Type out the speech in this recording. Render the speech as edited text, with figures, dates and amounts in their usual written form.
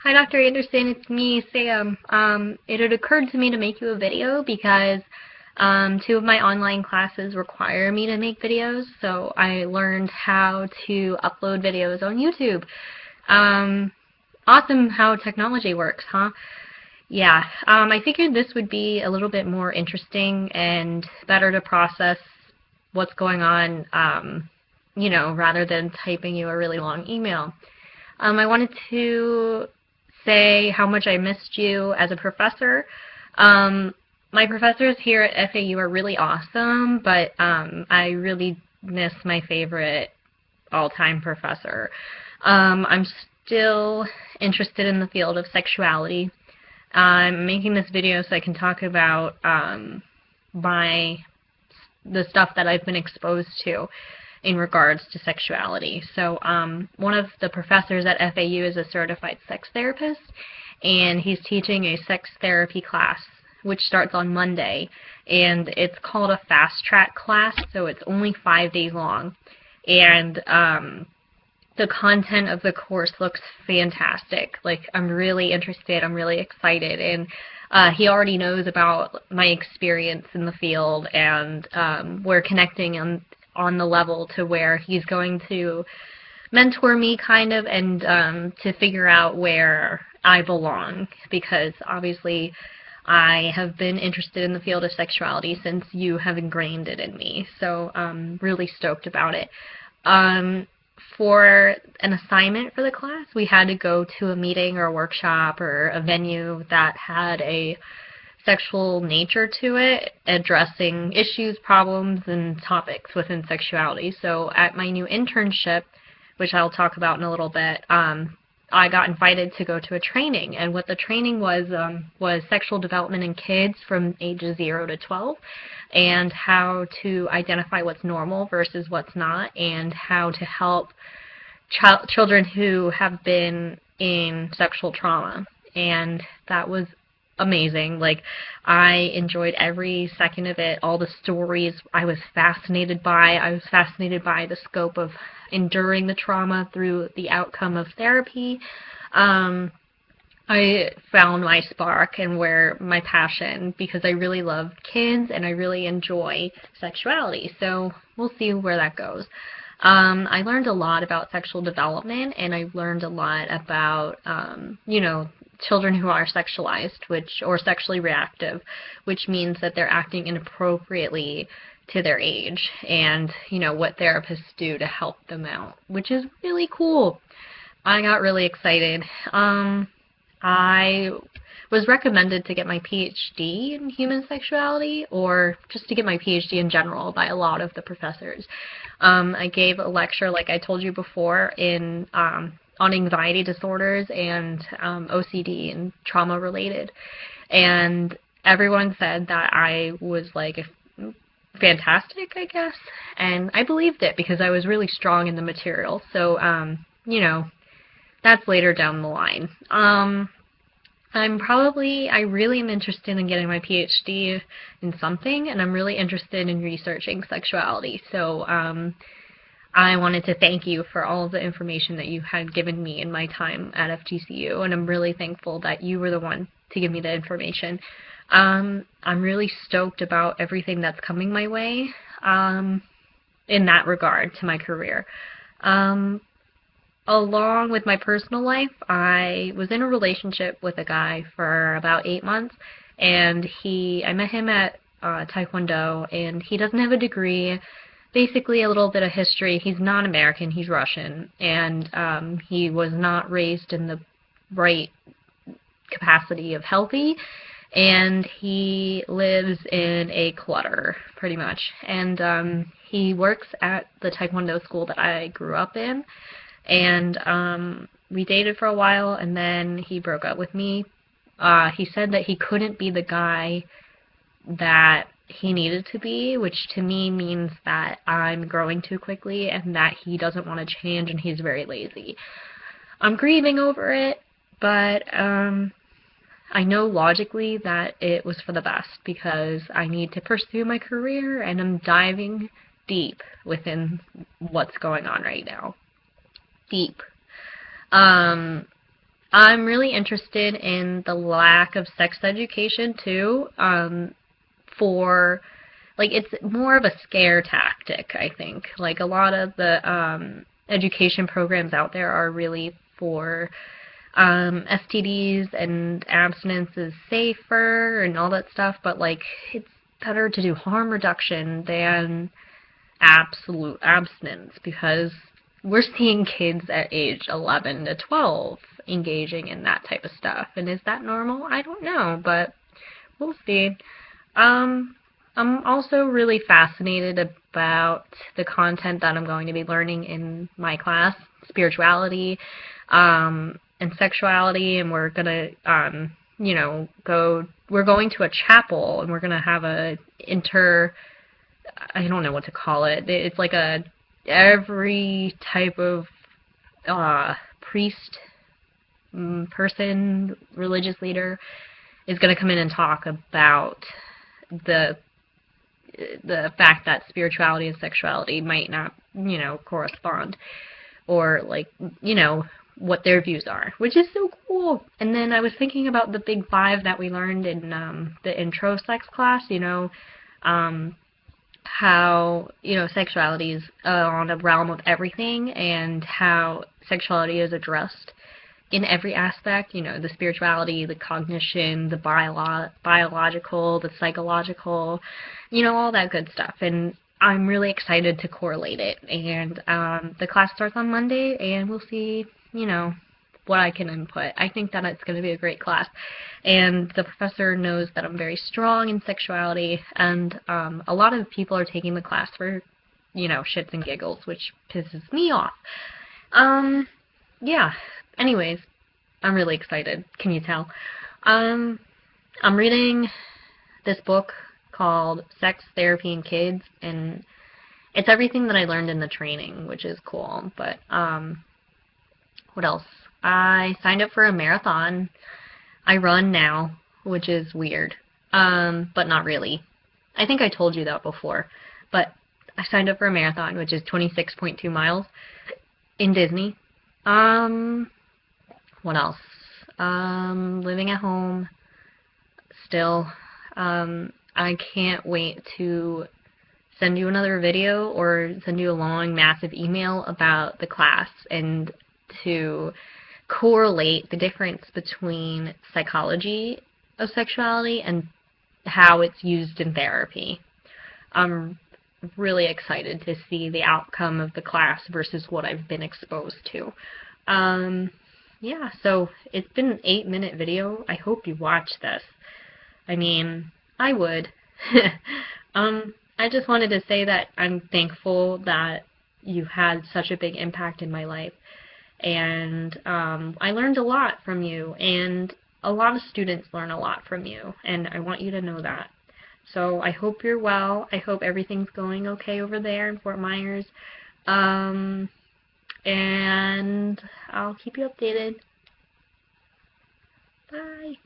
Hi, Dr. Anderson. It's me, Sam. It had occurred to me to make you a video because two of my online classes require me to make videos, so I learned how to upload videos on YouTube. Um, awesome how technology works, huh? Yeah, I figured this would be a little bit more interesting and better to process what's going on, rather than typing you a really long email. I wanted to say how much I missed you as a professor. Um, my professors here at FAU are really awesome, but I really miss my favorite all-time professor. I'm still interested in the field of sexuality. I'm making this video so I can talk about my the stuff that I've been exposed to in regards to sexuality. So one of the professors at FAU is a certified sex therapist, and he's teaching a sex therapy class which starts on Monday, and it's called a fast track class, so it's only 5 days long. And the content of the course looks fantastic. Like, I'm really interested, I'm really excited, and he already knows about my experience in the field, and we're connecting on the level to where he's going to mentor me kind of, and to figure out where I belong, because obviously I have been interested in the field of sexuality since you have ingrained it in me, so I'm really stoked about it. For an assignment for the class, we had to go to a meeting or a workshop or a venue that had a sexual nature to it, addressing issues, problems, and topics within sexuality. So at my new internship, which I'll talk about in a little bit, I got invited to go to a training, and what the training was sexual development in kids from ages 0 to 12, and how to identify what's normal versus what's not, and how to help children who have been in sexual trauma. And that was amazing. Like, I enjoyed every second of it, all the stories I was fascinated by. I was fascinated by the scope of enduring the trauma through the outcome of therapy. I found my spark and where my passion, because I really love kids and I really enjoy sexuality. So we'll see where that goes. I learned a lot about sexual development, and I learned a lot about, children who are sexualized, or sexually reactive, which means that they're acting inappropriately to their age, and, what therapists do to help them out, which is really cool. I got really excited. I was recommended to get my PhD in human sexuality, or just to get my PhD in general, by a lot of the professors. I gave a lecture, like I told you before, on anxiety disorders and OCD and trauma related, and everyone said that I was like fantastic, I guess, and I believed it because I was really strong in the material. So that's later down the line. I really am interested in getting my PhD in something, and I'm really interested in researching sexuality. So I wanted to thank you for all of the information that you had given me in my time at FGCU, and I'm really thankful that you were the one to give me the information. I'm really stoked about everything that's coming my way in that regard to my career. Along with my personal life, I was in a relationship with a guy for about 8 months, and I met him at Taekwondo, and he doesn't have a degree. Basically, a little bit of history. He's not American, he's Russian, and he was not raised in the right capacity of healthy, and he lives in a clutter, pretty much. And he works at the Taekwondo school that I grew up in. And we dated for a while, and then he broke up with me. He said that he couldn't be the guy that he needed to be, which to me means that I'm growing too quickly and that he doesn't want to change, and he's very lazy. I'm grieving over it, but I know logically that it was for the best, because I need to pursue my career, and I'm diving deep within what's going on right now. Deep. I'm really interested in the lack of sex education too, for like it's more of a scare tactic, I think. Like a lot of the education programs out there are really for STDs and abstinence is safer and all that stuff, but like it's better to do harm reduction than absolute abstinence because we're seeing kids at age 11 to 12 engaging in that type of stuff. And is that normal? I don't know, but we'll see. I'm also really fascinated about the content that I'm going to be learning in my class, spirituality, and sexuality, and we're gonna, we're going to a chapel, and we're gonna have I don't know what to call it. It's like every type of priest, person, religious leader is going to come in and talk about the fact that spirituality and sexuality might not, correspond, or like, what their views are, which is so cool. And then I was thinking about the big five that we learned in the intro sex class, how, sexuality is on a realm of everything and how sexuality is addressed in every aspect, the spirituality, the cognition, the biological, the psychological, all that good stuff. And I'm really excited to correlate it. And the class starts on Monday, and we'll see, what I can input. I think that it's going to be a great class. And the professor knows that I'm very strong in sexuality, and a lot of people are taking the class for, shits and giggles, which pisses me off. Yeah. Anyways, I'm really excited. Can you tell? I'm reading this book called Sex, Therapy, and Kids, and it's everything that I learned in the training, which is cool. But what else? I signed up for a marathon. I run now, which is weird, but not really. I think I told you that before, but I signed up for a marathon, which is 26.2 miles in Disney. What else? Living at home still. I can't wait to send you another video or send you a long, massive email about the class and to correlate the difference between psychology of sexuality and how it's used in therapy. I'm really excited to see the outcome of the class versus what I've been exposed to. Yeah, so it's been an 8-minute video. I hope you watch this. I mean, I would. I just wanted to say that I'm thankful that you had such a big impact in my life. And I learned a lot from you, and a lot of students learn a lot from you, and I want you to know that. So I hope you're well. I hope everything's going okay over there in Fort Myers. And I'll keep you updated. Bye.